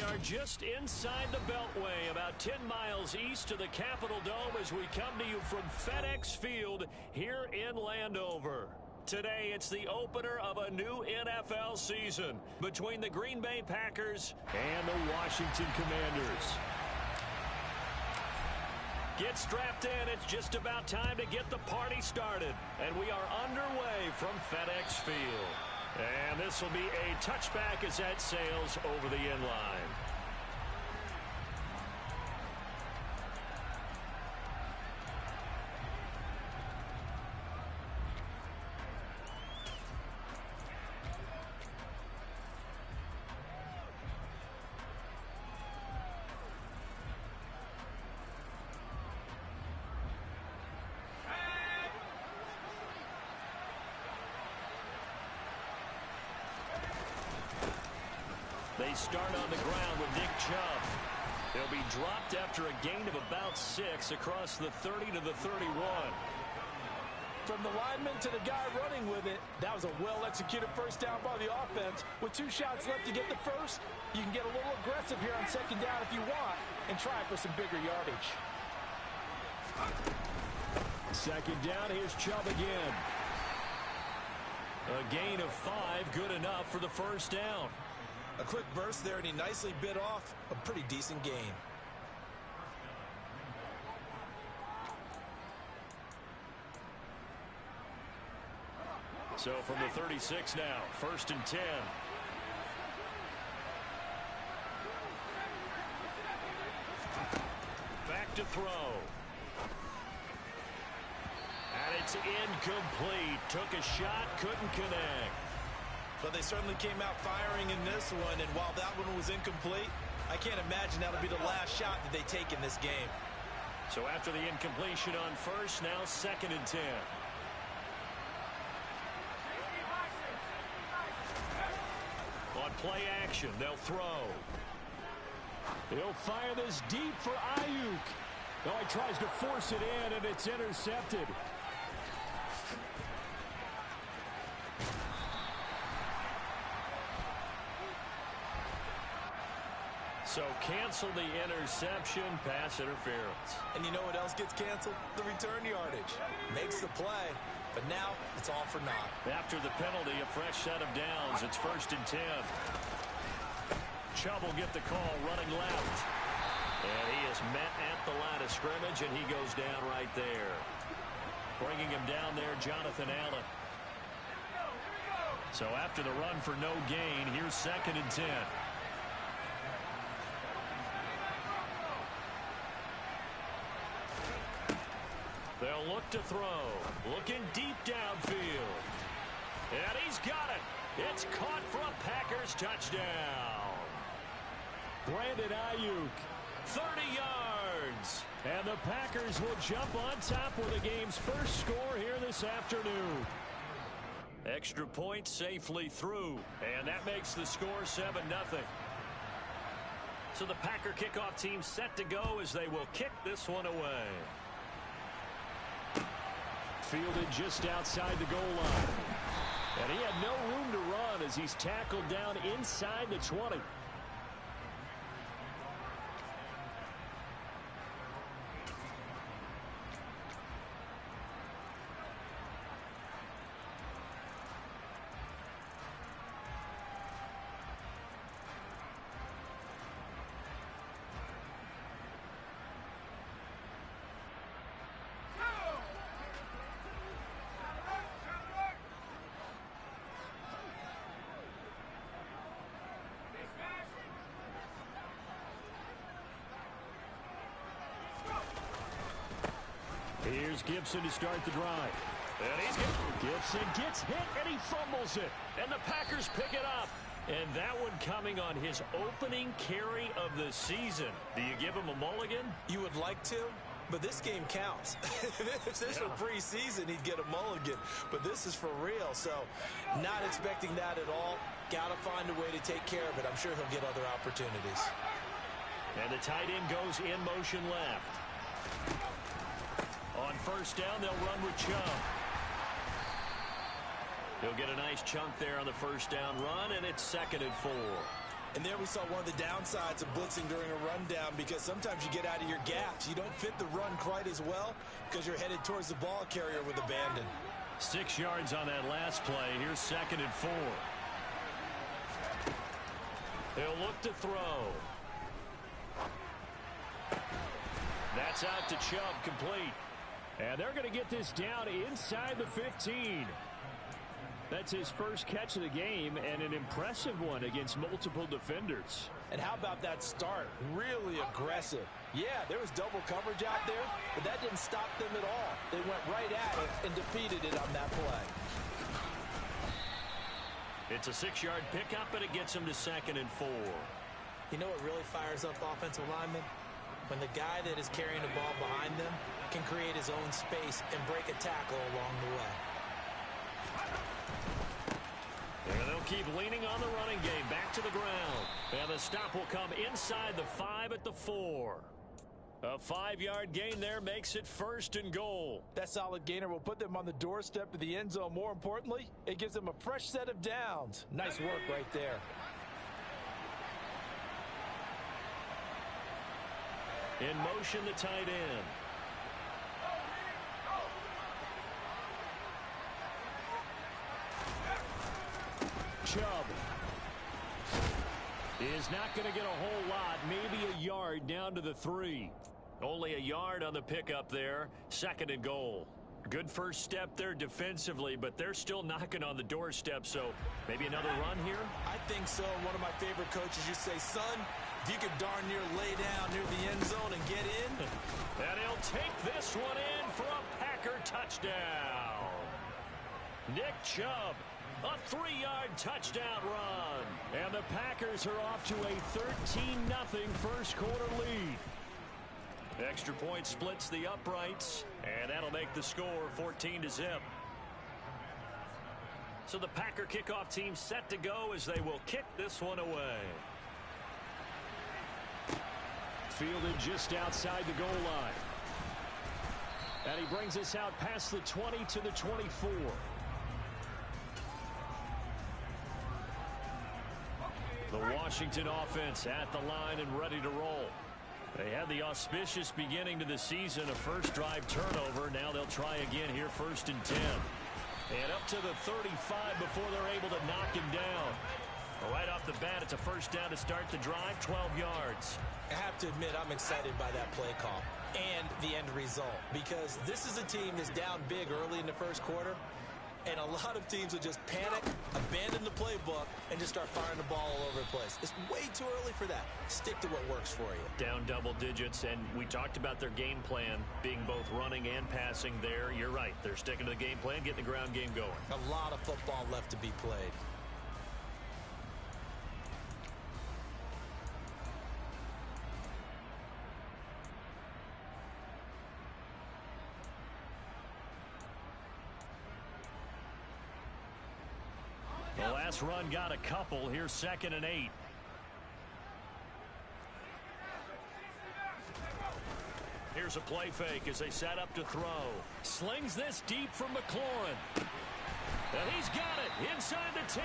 are just inside the Beltway, about 10 miles east of the Capitol Dome as we come to you from FedEx Field here in Landover. Today, it's the opener of a new NFL season between the Green Bay Packers and the Washington Commanders. Get strapped in. It's just about time to get the party started. And we are underway from FedEx Field. And this will be a touchback as that sails over the end line. They start on the ground with Nick Chubb. They'll be dropped after a gain of about 6 across the 30 to the 31. From the lineman to the guy running with it, that was a well-executed first down by the offense. With 2 shots left to get the first, you can get a little aggressive here on second down if you want and try for some bigger yardage. Second down, here's Chubb again. A gain of 5, good enough for the first down. A quick burst there, and he nicely bit off a pretty decent gain. So from the 36 now, 1st and 10. Back to throw. And it's incomplete. Took a shot, couldn't connect. But they certainly came out firing in this one, and while that one was incomplete, I can't imagine that'll be the last shot that they take in this game. So after the incompletion on first, now 2nd and 10. On play action, they'll throw. He'll fire this deep for Ayuk. Oh, he tries to force it in, and it's intercepted. So cancel the interception, pass interference. And you know what else gets canceled? The return yardage. Makes the play, but now it's all for naught. After the penalty, a fresh set of downs. It's 1st and 10. Chubb will get the call running left. And he is met at the line of scrimmage, and he goes down right there. Bringing him down there, Jonathan Allen. So after the run for no gain, here's 2nd and 10. They'll look to throw. Looking deep downfield. And he's got it. It's caught for a Packers touchdown. Brandon Ayuk, 30 yards. And the Packers will jump on top with the game's first score here this afternoon. Extra point safely through. And that makes the score 7-0. So the Packer kickoff team set to go as they will kick this one away. Fielded just outside the goal line. And he had no room to run as he's tackled down inside the 20. Here's Gibson to start the drive. And Gibson gets hit, and he fumbles it. And the Packers pick it up. And that one coming on his opening carry of the season. Do you give him a mulligan? You would like to, but this game counts. If this were preseason, he'd get a mulligan. But this is for real, so not expecting that at all. Got to find a way to take care of it. I'm sure he'll get other opportunities. And the tight end goes in motion left. On first down, they'll run with Chubb. He'll get a nice chunk there on the first down run, and it's 2nd and 4. And there we saw one of the downsides of blitzing during a rundown, because sometimes you get out of your gaps. You don't fit the run quite as well because you're headed towards the ball carrier with abandon. 6 yards on that last play. Here's 2nd and 4. He'll look to throw. That's out to Chubb, complete. And they're going to get this down inside the 15. That's his first catch of the game, and an impressive one against multiple defenders. And how about that start? Really aggressive. Yeah, there was double coverage out there, but that didn't stop them at all. They went right at it and defeated it on that play. It's a 6-yard pickup, and it gets him to 2nd and 4. You know what really fires up offensive linemen? When the guy that is carrying the ball behind them can create his own space and break a tackle along the way. And they'll keep leaning on the running game. Back to the ground. And the stop will come inside the 5 at the 4. A 5-yard gain there makes it 1st and goal. That solid gainer will put them on the doorstep of the end zone. More importantly, it gives them a fresh set of downs. Nice work right there. In motion, the tight end. Chubb is not going to get a whole lot, maybe a yard down to the 3. Only a yard on the pickup there. 2nd and goal. Good first step there defensively, but they're still knocking on the doorstep, so maybe another run here? I think so. One of my favorite coaches used to say, son, if you could darn near lay down near the end zone and get in. And he'll take this one in for a Packer touchdown. Nick Chubb. A 3-yard touchdown run. And the Packers are off to a 13-0 first quarter lead. Extra point splits the uprights, and that'll make the score 14-0. So the Packer kickoff team set to go as they will kick this one away. Fielded just outside the goal line. And he brings us out past the 20 to the 24. The Washington offense at the line and ready to roll. They had the auspicious beginning to the season, a first drive turnover. Now they'll try again here, 1st and 10. And up to the 35 before they're able to knock him down. Right off the bat, it's a first down to start the drive, 12 yards. I have to admit, I'm excited by that play call and the end result, because this is a team that's down big early in the first quarter, and a lot of teams will just panic, abandon the playbook, and just start firing the ball all over the place. It's way too early for that. Stick to what works for you. Down double digits, and we talked about their game plan being both running and passing there. You're right. They're sticking to the game plan, getting the ground game going. A lot of football left to be played. The last run got a couple. Here's 2nd and 8. Here's a play fake as they set up to throw. Slings this deep from McLaurin. And he's got it inside the 10.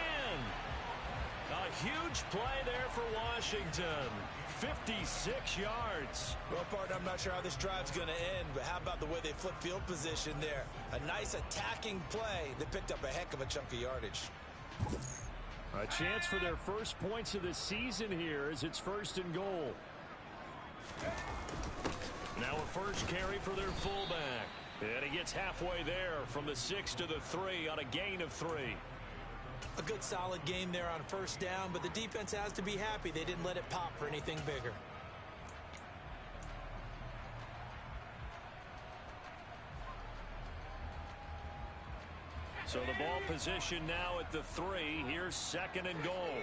A huge play there for Washington. 56 yards. Well, partner, I'm not sure how this drive's going to end, but how about the way they flip field position there? A nice attacking play that picked up a heck of a chunk of yardage. A chance for their first points of the season here as it's 1st and goal. Now a first carry for their fullback. And he gets halfway there from the 6 to the 3 on a gain of 3. A good solid game there on first down, but the defense has to be happy they didn't let it pop for anything bigger. So the ball position now at the 3. Here's 2nd and goal.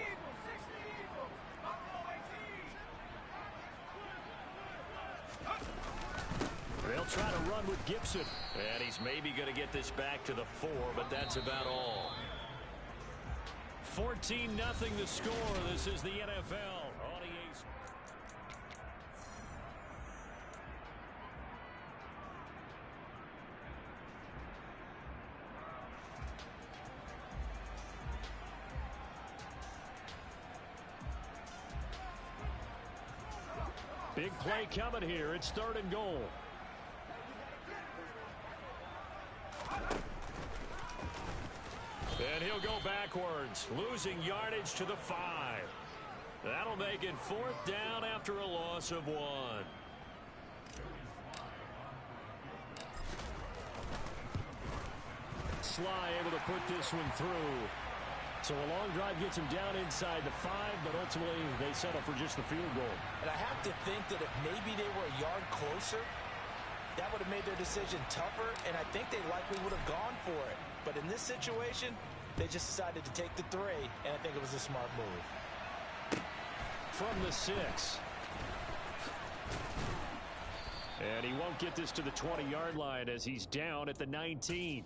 They'll try to run with Gibson. And he's maybe going to get this back to the 4, but that's about all. 14-0 the score. This is the NFL. Big play coming here. It's 3rd and goal. And he'll go backwards, losing yardage to the 5. That'll make it 4th down after a loss of 1. Sly able to put this one through. So a long drive gets him down inside the 5, but ultimately they settle for just the field goal. And I have to think that if maybe they were a yard closer, that would have made their decision tougher, and I think they likely would have gone for it. But in this situation, they just decided to take the 3, and I think it was a smart move. From the 6. And he won't get this to the 20-yard line as he's down at the 19.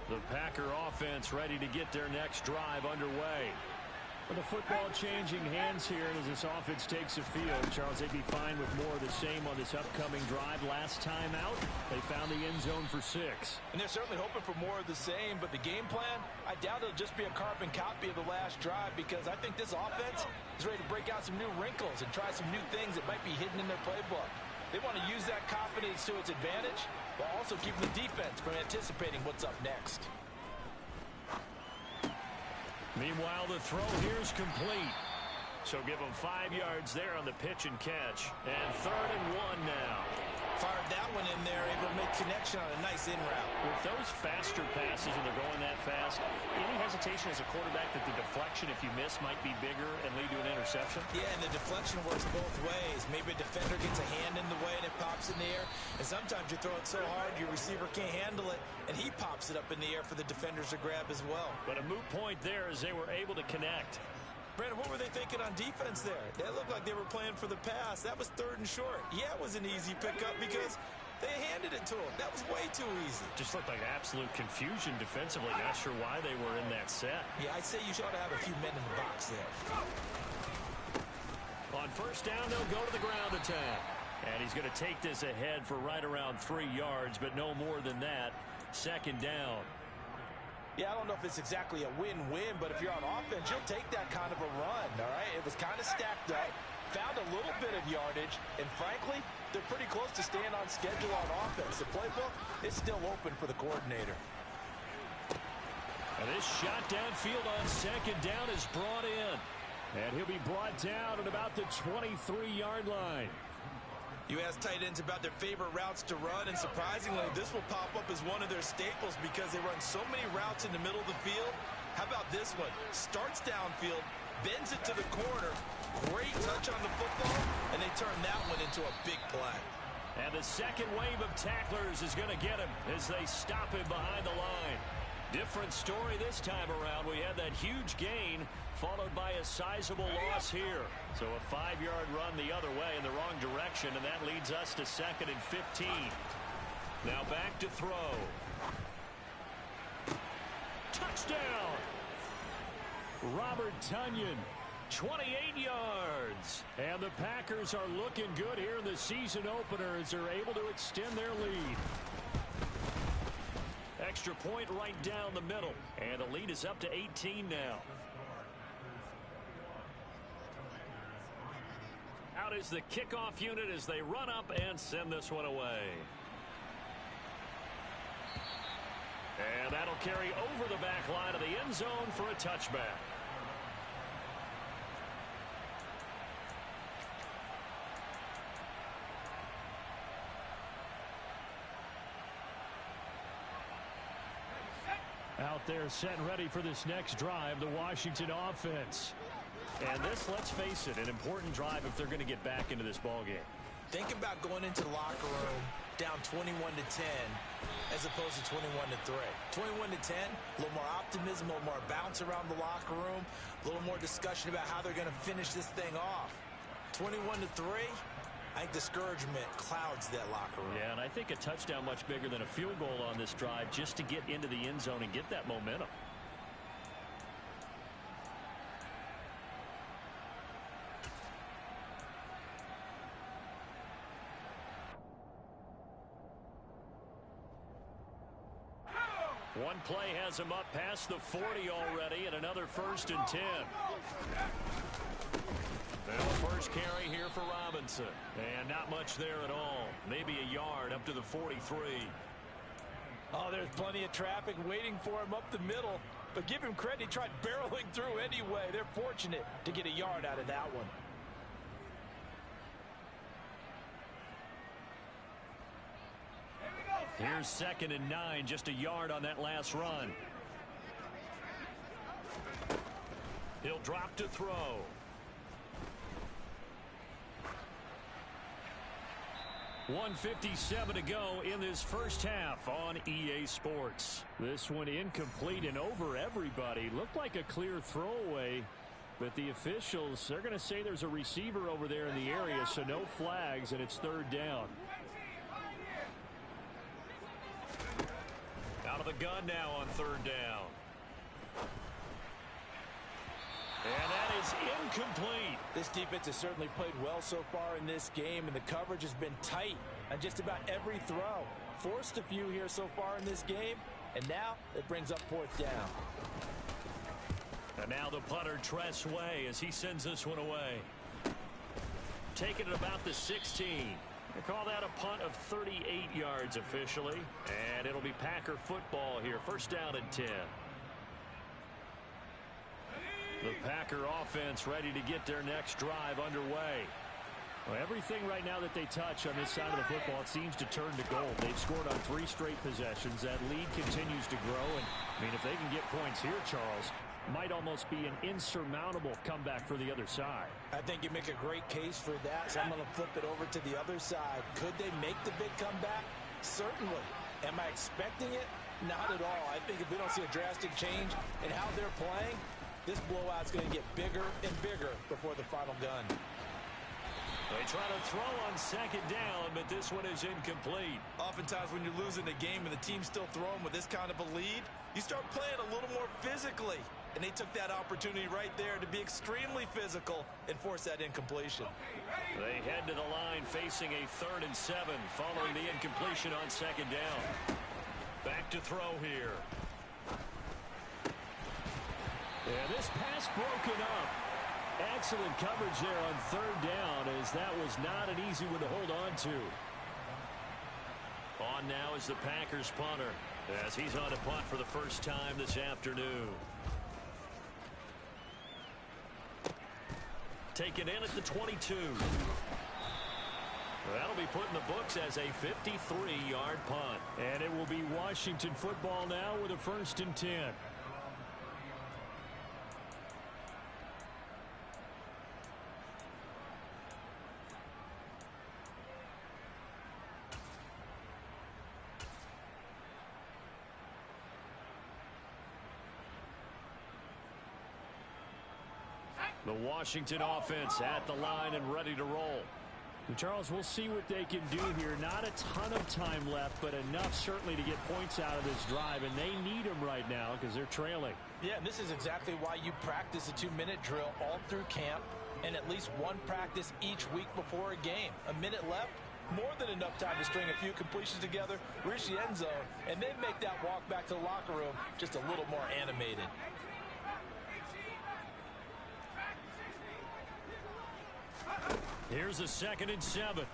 The Packer offense ready to get their next drive underway. With the football changing hands here as this offense takes the field, Charles, they'd be fine with more of the same on this upcoming drive. Last time out, they found the end zone for 6. And they're certainly hoping for more of the same, but the game plan, I doubt it'll just be a carbon copy of the last drive, because I think this offense is ready to break out some new wrinkles and try some new things that might be hidden in their playbook. They want to use that confidence to its advantage, while also keeping the defense from anticipating what's up next. Meanwhile, the throw here's complete. So give them 5 yards there on the pitch and catch. And 3rd and 1 now. Fired that one in there, able to make connection on a nice in route. With those faster passes and they're going that fast, any hesitation as a quarterback that the deflection, if you miss, might be bigger and lead to an interception? Yeah, and the deflection works both ways. Maybe a defender gets a hand in the way and it pops in the air. And sometimes you throw it so hard your receiver can't handle it, and he pops it up in the air for the defenders to grab as well. But a moot point there as they were able to connect. Brandon, what were they thinking on defense there? That looked like they were playing for the pass. That was 3rd and short. Yeah, it was an easy pickup because they handed it to him. That was way too easy. Just looked like absolute confusion defensively. Not sure why they were in that set. Yeah, I'd say you should have a few men in the box there. On 1st down, they'll go to the ground attack. And he's going to take this ahead for right around 3 yards, but no more than that. 2nd down. Yeah, I don't know if it's exactly a win-win, but if you're on offense, you'll take that kind of a run, all right? It was kind of stacked up, found a little bit of yardage, and frankly, they're pretty close to staying on schedule on offense. The playbook is still open for the coordinator. And this shot downfield on 2nd down is brought in. And he'll be brought down at about the 23-yard line. You ask tight ends about their favorite routes to run, and surprisingly, this will pop up as one of their staples because they run so many routes in the middle of the field. How about this one? Starts downfield, bends it to the corner, great touch on the football, and they turn that one into a big play. And the second wave of tacklers is going to get him as they stop him behind the line. Different story this time around. We had that huge gain followed by a sizable loss here. So a 5-yard run the other way in the wrong direction, and that leads us to 2nd and 15. Now back to throw. Touchdown! Robert Tonyan, 28 yards. And the Packers are looking good here in the season opener as they're able to extend their lead. Extra point right down the middle. And the lead is up to 18 now. Out is the kickoff unit as they run up and send this one away. And that'll carry over the back line of the end zone for a touchback. Out there set and ready for this next drive, the Washington offense. And this, let's face it, an important drive if they're going to get back into this ballgame. Think about going into the locker room down 21-10 as opposed to 21-3. 21-10, a little more optimism, a little more bounce around the locker room, a little more discussion about how they're going to finish this thing off. 21-3, I think discouragement clouds that locker room. Yeah, and I think a touchdown much bigger than a field goal on this drive just to get into the end zone and get that momentum. One play has him up past the 40 already, and another 1st and 10. Now first carry here for Robinson. And not much there at all. Maybe a yard up to the 43. Oh, there's plenty of traffic waiting for him up the middle. But give him credit, he tried barreling through anyway. They're fortunate to get a yard out of that one. Here's 2nd and 9, just a yard on that last run. He'll drop to throw. .157 to go in this first half on EA Sports. This one incomplete and over everybody. Looked like a clear throwaway, but the officials, they're going to say there's a receiver over there in the area, so no flags, and it's 3rd down. Out of the gun now on 3rd down. And that is incomplete. This defense has certainly played well so far in this game, and the coverage has been tight on just about every throw. Forced a few here so far in this game, and now it brings up 4th down. And now the punter, Tress Way, as he sends this one away. Taking it about the 16. They call that a punt of 38 yards officially, and it'll be Packer football here. 1st down and 10. The Packer offense ready to get their next drive underway. Well, everything right now that they touch on this side of the football, it seems to turn to gold. They've scored on 3 straight possessions. That lead continues to grow. And, I mean, if they can get points here, Charles, might almost be an insurmountable comeback for the other side. I think you make a great case for that, so I'm going to flip it over to the other side. Could they make the big comeback? Certainly. Am I expecting it? Not at all. I think if we don't see a drastic change in how they're playing, this blowout's going to get bigger and bigger before the final gun. They try to throw on 2nd down, but this one is incomplete. Oftentimes when you're losing a game and the team's still throwing with this kind of a lead, you start playing a little more physically. And they took that opportunity right there to be extremely physical and force that incompletion. They head to the line facing a 3rd and 7 following the incompletion on 2nd down. Back to throw here. And this pass broken up. Excellent coverage there on 3rd down, as that was not an easy one to hold on to. On now is the Packers punter, as he's on to punt for the first time this afternoon. Taken in at the 22. That'll be put in the books as a 53-yard punt. And it will be Washington football now with a 1st and 10. The Washington offense at the line and ready to roll. And Charles, we'll see what they can do here. Not a ton of time left, but enough certainly to get points out of this drive, and they need them right now because they're trailing. Yeah, and this is exactly why you practice a 2-minute drill all through camp and at least one practice each week before a game. A minute left, more than enough time to string a few completions together, reach the end zone, and then make that walk back to the locker room just a little more animated. Here's a 2nd and 7.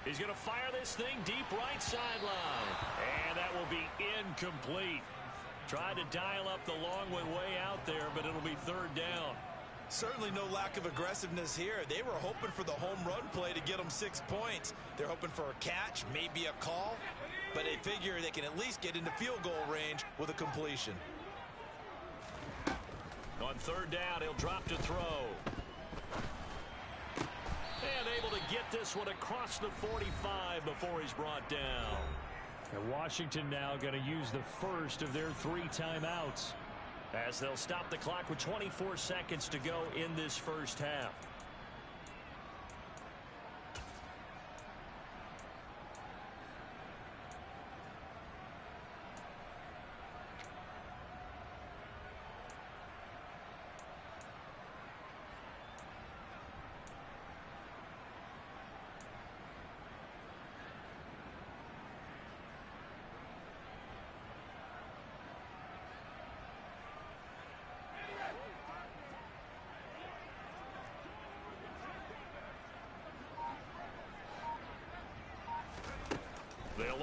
He's going to fire this thing deep right sideline. And that will be incomplete. Tried to dial up the long one way out there, but it'll be 3rd down. Certainly no lack of aggressiveness here. They were hoping for the home run play to get them 6 points. They're hoping for a catch, maybe a call, but they figure they can at least get into field goal range with a completion. On 3rd down, he'll drop to throw. And able to get this one across the 45 before he's brought down. And Washington now going to use the first of their 3 timeouts, as they'll stop the clock with 24 seconds to go in this first half.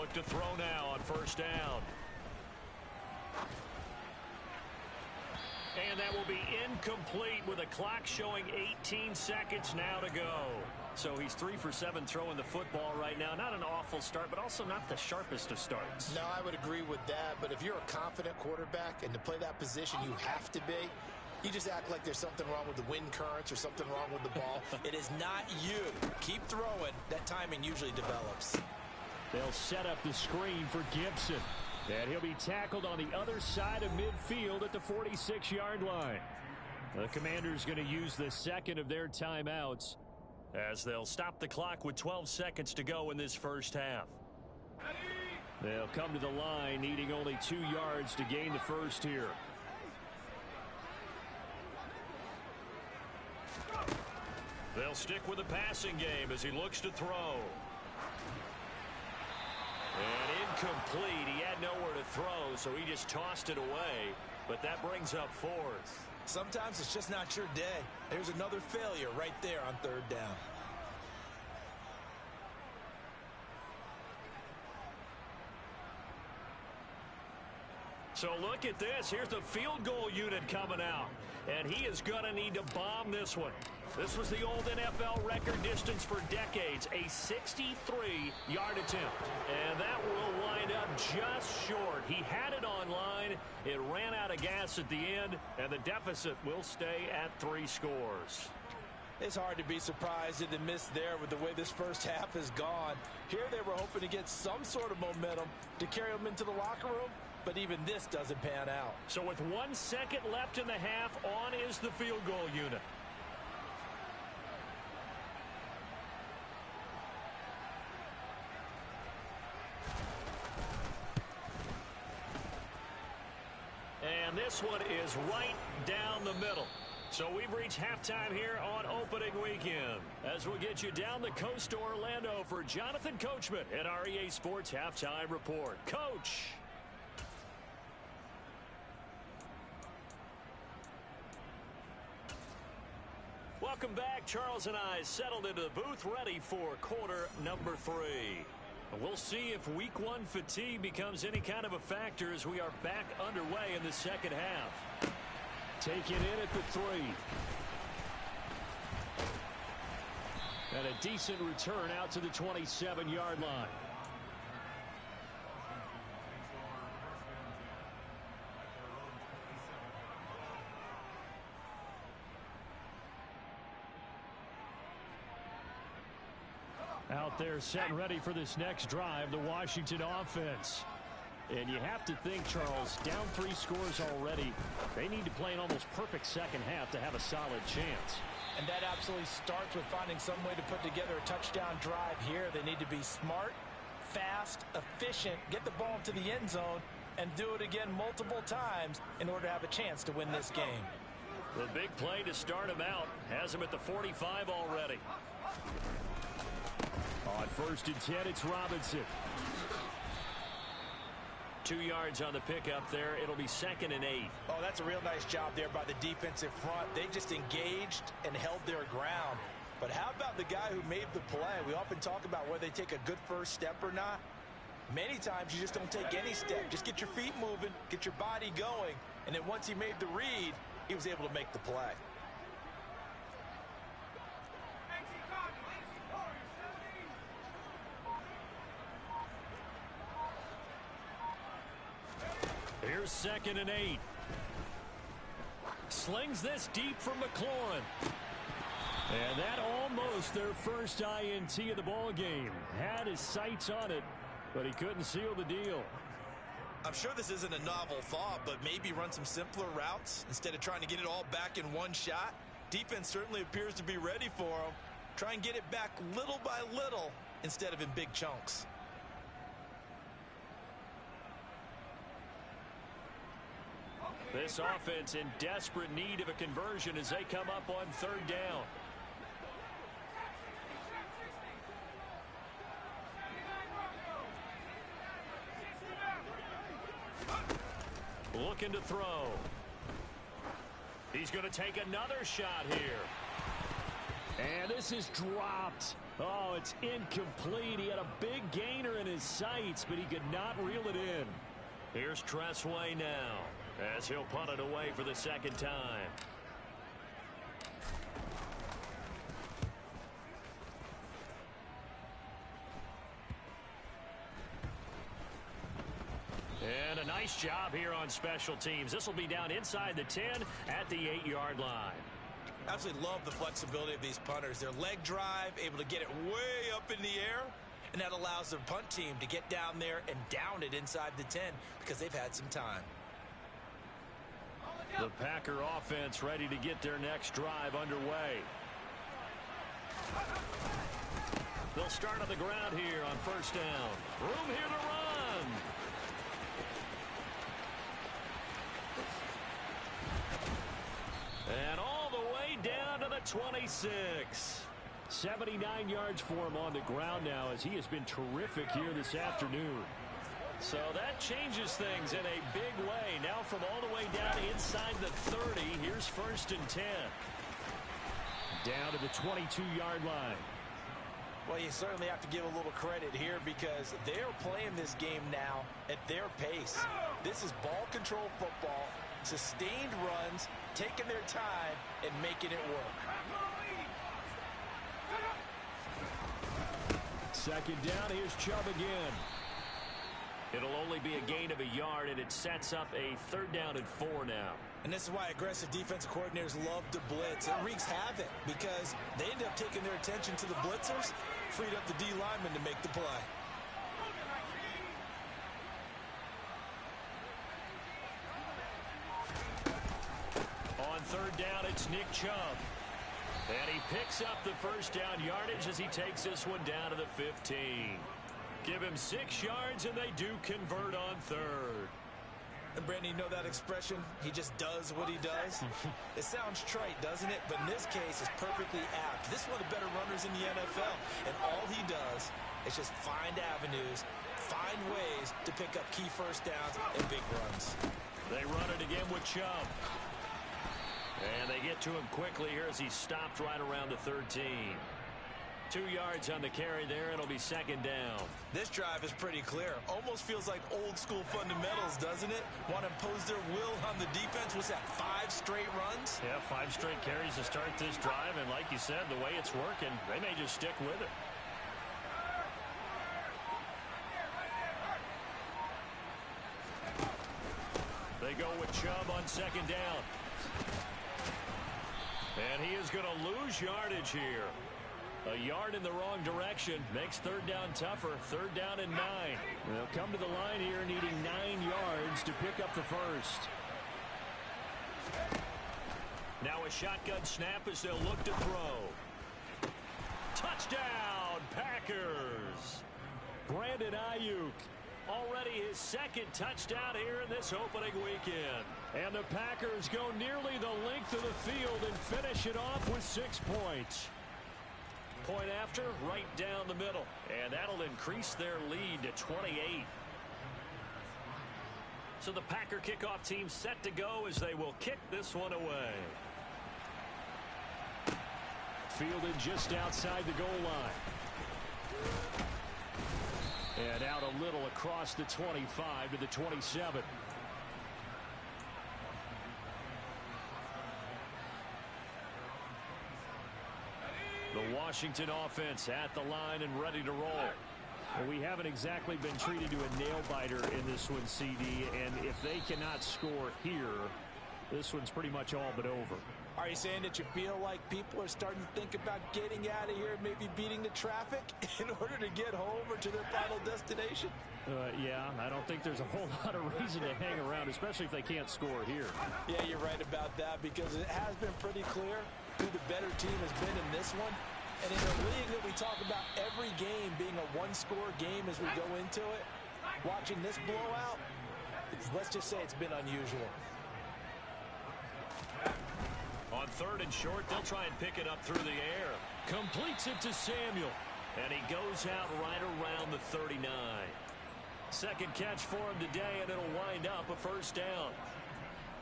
look to throw now on first down. And that will be incomplete with a clock showing 18 seconds now to go. So he's 3 for 7 throwing the football right now. Not an awful start, but also not the sharpest of starts. No, I would agree with that. But if you're a confident quarterback and to play that position you have to be, you just act like there's something wrong with the wind currents or something wrong with the ball. It is not you. Keep throwing. That timing usually develops. They'll set up the screen for Gibson. And he'll be tackled on the other side of midfield at the 46-yard line. The Commanders going to use the second of their timeouts as they'll stop the clock with 12 seconds to go in this first half. They'll come to the line needing only 2 yards to gain the first here. They'll stick with the passing game as he looks to throw. And incomplete. He had nowhere to throw, so he just tossed it away. But that brings up 4th. Sometimes it's just not your day. There's another failure right there on 3rd down. So look at this. Here's the field goal unit coming out. And he is going to need to bomb this one. This was the old NFL record distance for decades, a 63-yard attempt. And that will wind up just short. He had it on line. It ran out of gas at the end, and the deficit will stay at 3 scores. It's hard to be surprised at the miss there with the way this first half has gone. Here they were hoping to get some sort of momentum to carry them into the locker room, but even this doesn't pan out. So with 1 second left in the half, on is the field goal unit. And this one is right down the middle. So we've reached halftime here on opening weekend. As we'll get you down the coast to Orlando for Jonathan Coachman at our EA Sports Halftime Report. Coach. Welcome back. Charles and I settled into the booth ready for quarter number 3. We'll see if week 1 fatigue becomes any kind of a factor as we are back underway in the second half. Take it in at the 3. And a decent return out to the 27-yard line. Out there set and ready for this next drive, the Washington offense. And you have to think, Charles, down 3 scores already. They need to play an almost perfect second half to have a solid chance. And that absolutely starts with finding some way to put together a touchdown drive here. They need to be smart, fast, efficient, get the ball to the end zone, and do it again multiple times in order to have a chance to win this game. The big play to start him out has him at the 45 already. On 1st and 10, it's Robinson. 2 yards on the pickup there. It'll be 2nd and 8. Oh, that's a real nice job there by the defensive front. They just engaged and held their ground. But how about the guy who made the play? We often talk about whether they take a good first step or not. Many times you just don't take any step. Just get your feet moving, get your body going, and then once he made the read, he was able to make the play. Here's 2nd and 8. Slings this deep from McLaurin. And that almost their first INT of the ball game. Had his sights on it, but he couldn't seal the deal. I'm sure this isn't a novel thought, but maybe run some simpler routes instead of trying to get it all back in one shot. Defense certainly appears to be ready for him. Try and get it back little by little instead of in big chunks. This offense in desperate need of a conversion as they come up on 3rd down. Looking to throw. He's going to take another shot here. And this is dropped. Oh, it's incomplete. He had a big gainer in his sights, but he could not reel it in. Here's Tressway now, as he'll punt it away for the second time. And a nice job here on special teams. This will be down inside the 10 at the 8-yard line. Absolutely love the flexibility of these punters. Their leg drive, able to get it way up in the air, and that allows their punt team to get down there and down it inside the 10 because they've had some time. The Packer offense ready to get their next drive underway. They'll start on the ground here on first down. Room here to run. And all the way down to the 26. 79 yards for him on the ground now, as he has been terrific here this afternoon. So that changes things in a big way. Now from all the way down inside the 30, here's first and 10. Down to the 22-yard line. Well, you certainly have to give a little credit here because they're playing this game now at their pace. This is ball control football, sustained runs, taking their time, and making it work. Second down, here's Chubb again. It'll only be a gain of a yard, and it sets up a third down and 4 now. And this is why aggressive defensive coordinators love to blitz. It wreaks havoc because they end up taking their attention to the blitzers, freed up the D lineman to make the play. On third down, it's Nick Chubb. And he picks up the first down yardage as he takes this one down to the 15. Give him 6 yards, and they do convert on third. And Brandon, you know that expression? He just does what he does? It sounds trite, doesn't it? But in this case, it's perfectly apt. This is one of the better runners in the NFL. And all he does is just find avenues, find ways to pick up key first downs and big runs. They run it again with Chubb. And they get to him quickly here as he stopped right around the 13. 2 yards on the carry there. It'll be second down. This drive is pretty clear. Almost feels like old school fundamentals, doesn't it? Want to impose their will on the defense. Was that 5 straight runs? Yeah, 5 straight carries to start this drive. And like you said, the way it's working, they may just stick with it. They go with Chubb on second down. And he is going to lose yardage here. A yard in the wrong direction makes third down tougher. Third down and 9. They'll come to the line here needing 9 yards to pick up the first. Now a shotgun snap as they'll look to throw. Touchdown, Packers. Brandon Ayuk. Already his second touchdown here in this opening weekend. And the Packers go nearly the length of the field and finish it off with 6 points. Point after, right down the middle. And that'll increase their lead to 28. So the Packer kickoff team set to go as they will kick this one away. Fielded just outside the goal line. And out a little across the 25 to the 27. The Washington offense at the line and ready to roll. Well, we haven't exactly been treated to a nail-biter in this one, CD, and if they cannot score here, this one's pretty much all but over. Are you saying that you feel like people are starting to think about getting out of here, maybe beating the traffic in order to get home or to their final destination? Yeah, I don't think there's a whole lot of reason to hang around, especially if they can't score here. Yeah, you're right about that because it has been pretty clear who the better team has been in this one. And in a league that we talk about every game being a one-score game as we go into it, watching this blowout, let's just say it's been unusual. On third and short, they'll try and pick it up through the air. Completes it to Samuel. And he goes out right around the 39. Second catch for him today, and it'll wind up a first down.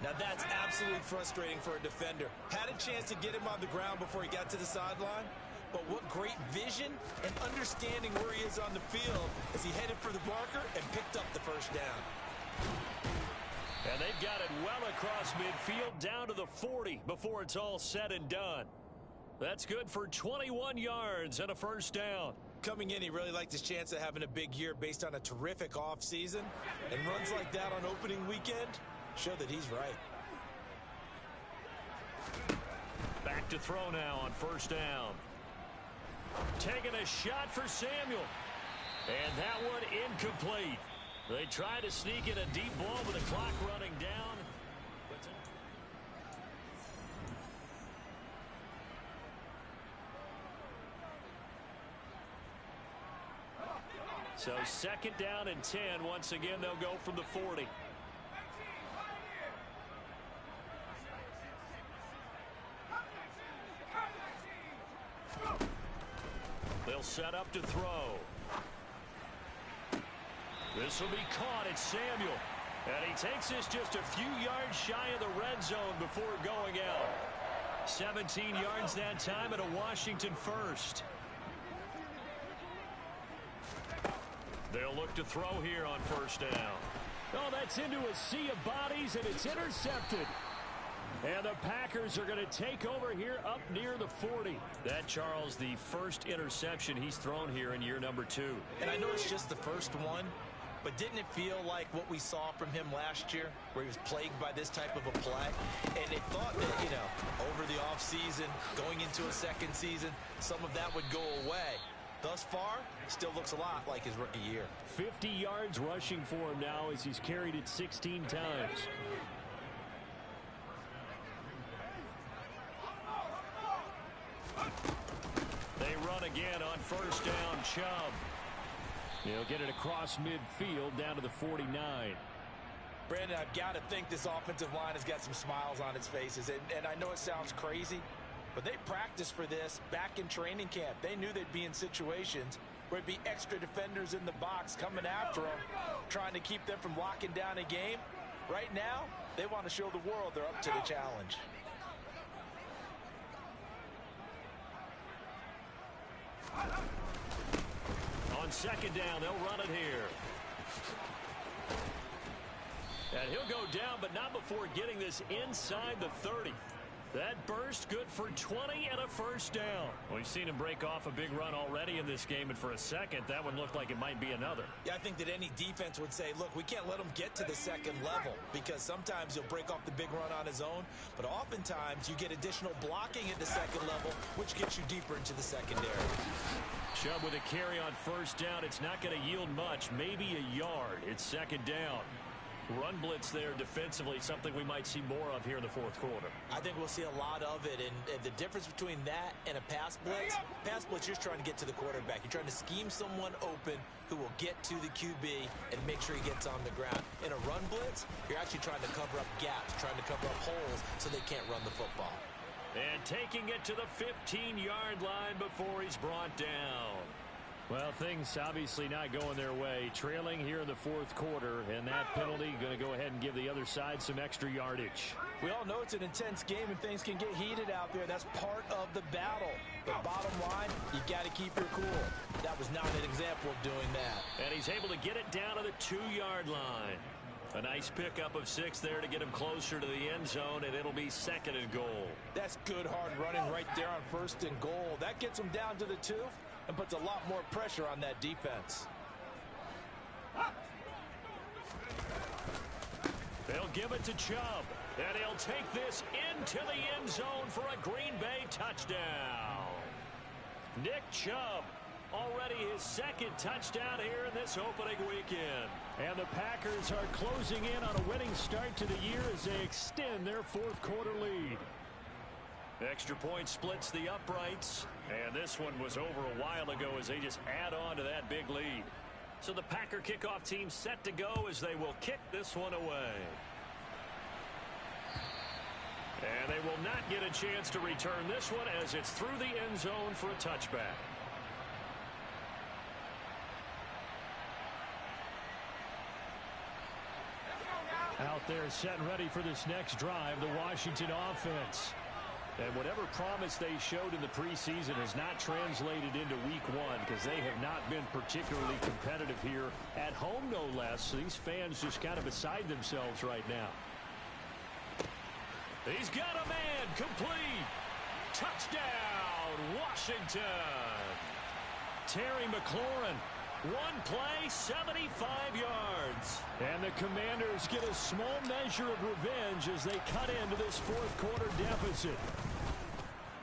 Now that's absolutely frustrating for a defender. Had a chance to get him on the ground before he got to the sideline, but what great vision and understanding where he is on the field as he headed for the marker and picked up the first down. And they've got it well across midfield down to the 40 before it's all said and done. That's good for 21 yards and a first down. Coming in, he really liked his chance of having a big year based on a terrific offseason. And runs like that on opening weekend show that he's right. Back to throw now on first down. Taking a shot for Samuel. And that one incomplete. They try to sneak in a deep ball with the clock running down. So second down and 10. Once again, they'll go from the 40. They'll set up to throw. This will be caught. It's Samuel. And he takes this just a few yards shy of the red zone before going out. 17 yards that time and a Washington first. They'll look to throw here on first down. Oh, that's into a sea of bodies, and it's intercepted. And the Packers are going to take over here up near the 40. That, Charles, the first interception he's thrown here in year number 2. And I know it's just the first one, but didn't it feel like what we saw from him last year, where he was plagued by this type of a play? And they thought that, you know, over the offseason, going into a second season, some of that would go away. Thus far, still looks a lot like his rookie year. 50 yards rushing for him now as he's carried it 16 times. They run again on first down. Chubb. He'll get it across midfield down to the 49. Brandon, I've got to think this offensive line has got some smiles on its faces. And I know it sounds crazy, but they practiced for this back in training camp. They knew they'd be in situations where it'd be extra defenders in the box coming after them, trying to keep them from locking down a game. Right now, they want to show the world they're up to the challenge. On second down, they'll run it here. And he'll go down, but not before getting this inside the 30. That burst good for 20 and a first down. We've seen him break off a big run already in this game, and for a second, that one looked like it might be another. Yeah, I think that any defense would say, look, we can't let him get to the second level, because sometimes he'll break off the big run on his own, but oftentimes you get additional blocking at the second level, which gets you deeper into the secondary. Chubb with a carry on first down. It's not going to yield much, maybe a yard. It's second down. Run blitz there defensively, something we might see more of here in the fourth quarter. I think we'll see a lot of it, and the difference between that and a pass blitz, you're just trying to get to the quarterback. You're trying to scheme someone open who will get to the QB and make sure he gets on the ground. In a run blitz, you're actually trying to cover up gaps, trying to cover up holes so they can't run the football. And taking it to the 15-yard line before he's brought down. Well, things obviously not going their way. Trailing here in the fourth quarter, and that penalty going to go ahead and give the other side some extra yardage. We all know it's an intense game and things can get heated out there. That's part of the battle. But bottom line, you got to keep your cool. That was not an example of doing that. And he's able to get it down to the 2-yard line. A nice pickup of 6 there to get him closer to the end zone, and it'll be second and goal. That's good hard running right there on first and goal. That gets him down to the 2 and puts a lot more pressure on that defense. They'll give it to Chubb, and he'll take this into the end zone for a Green Bay touchdown. Nick Chubb, already his second touchdown here in this opening weekend. And the Packers are closing in on a winning start to the year as they extend their fourth quarter lead. Extra point splits the uprights, and this one was over a while ago as they just add on to that big lead. So the Packer kickoff team set to go as they will kick this one away. And they will not get a chance to return this one as it's through the end zone for a touchback. Al out there setting ready for this next drive, the Washington offense. And whatever promise they showed in the preseason has not translated into week one because they have not been particularly competitive here at home, no less. So these fans just kind of beside themselves right now. He's got a man complete. Touchdown, Washington. Terry McLaurin. One play, 75 yards. And the Commanders get a small measure of revenge as they cut into this fourth quarter deficit.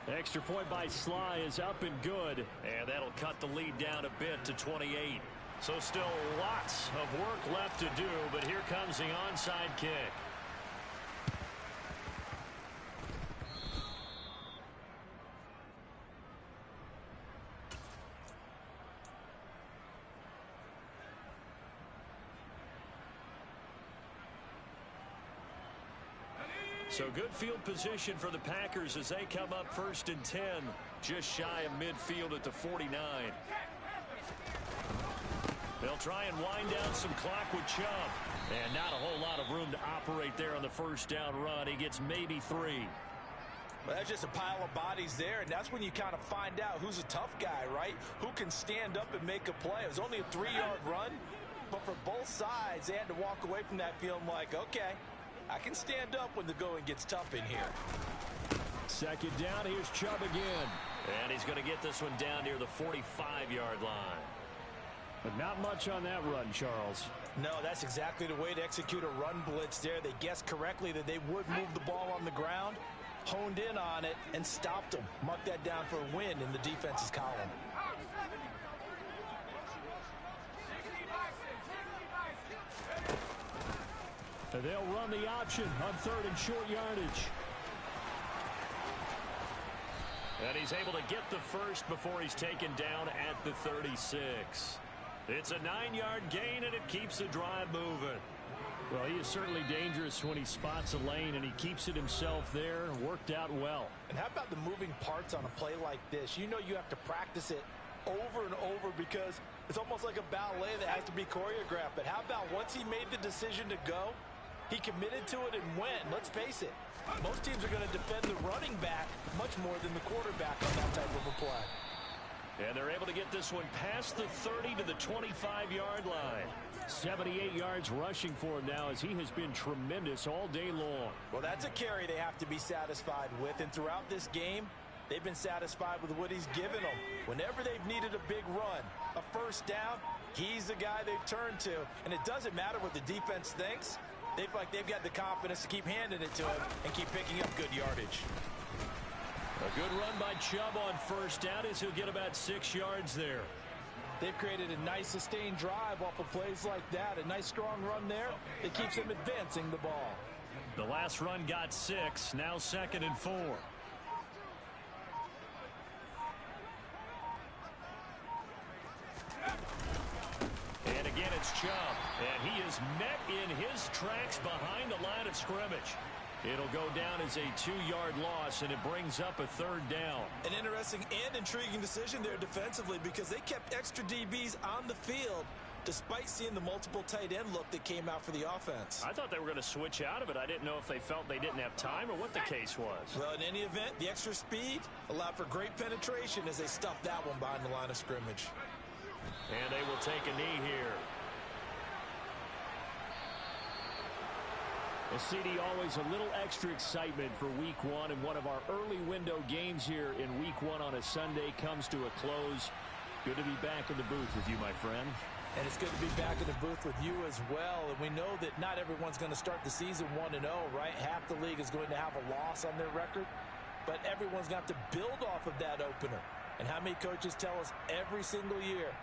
Extra point by Sly is up and good. And that'll cut the lead down a bit to 28. So still lots of work left to do, but here comes the onside kick. So good field position for the Packers as they come up 1st and 10, just shy of midfield at the 49. They'll try and wind down some clock with Chubb. And not a whole lot of room to operate there on the first down run. He gets maybe 3. Well, that's just a pile of bodies there, and that's when you kind of find out who's a tough guy, right? Who can stand up and make a play. It was only a 3-yard run, but for both sides, they had to walk away from that feeling like, okay, I can stand up when the going gets tough in here. Second down, here's Chubb again. And he's going to get this one down near the 45-yard line. But not much on that run, Charles. No, that's exactly the way to execute a run blitz there. They guessed correctly that they would move the ball on the ground, honed in on it, and stopped them. Mark that down for a win in the defense's column. They'll run the option on 3rd and short yardage. And he's able to get the first before he's taken down at the 36. It's a 9-yard gain, and it keeps the drive moving. Well, he is certainly dangerous when he spots a lane, and he keeps it himself there. Worked out well. And how about the moving parts on a play like this? You know you have to practice it over and over because it's almost like a ballet that has to be choreographed. But how about once he made the decision to go, he committed to it and went. Let's face it, most teams are going to defend the running back much more than the quarterback on that type of a play. And they're able to get this one past the 30 to the 25-yard line. 78 yards rushing for him now as he has been tremendous all day long. Well, that's a carry they have to be satisfied with. And throughout this game, they've been satisfied with what he's given them. Whenever they've needed a big run, a first down, he's the guy they've turned to. And it doesn't matter what the defense thinks. They've got the confidence to keep handing it to him and keep picking up good yardage. A good run by Chubb on first down as he'll get about 6 yards there. They've created a nice sustained drive off of plays like that. A nice strong run there that keeps them advancing the ball. The last run got 6. Now 2nd and 4. And again, it's Chubb. And he is met in his tracks behind the line of scrimmage. It'll go down as a 2-yard loss, and it brings up a 3rd down. An interesting and intriguing decision there defensively because they kept extra DBs on the field despite seeing the multiple tight end look that came out for the offense. I thought they were going to switch out of it. I didn't know if they felt they didn't have time or what the case was. Well, in any event, the extra speed allowed for great penetration as they stuffed that one behind the line of scrimmage. And they will take a knee here. Well, CD, always a little extra excitement for week one, and one of our early window games here in week one on a Sunday comes to a close. Good to be back in the booth with you, my friend. And it's good to be back in the booth with you as well. And we know that not everyone's going to start the season 1-0, right? Half the league is going to have a loss on their record, but everyone's going to have to build off of that opener. And how many coaches tell us every single year,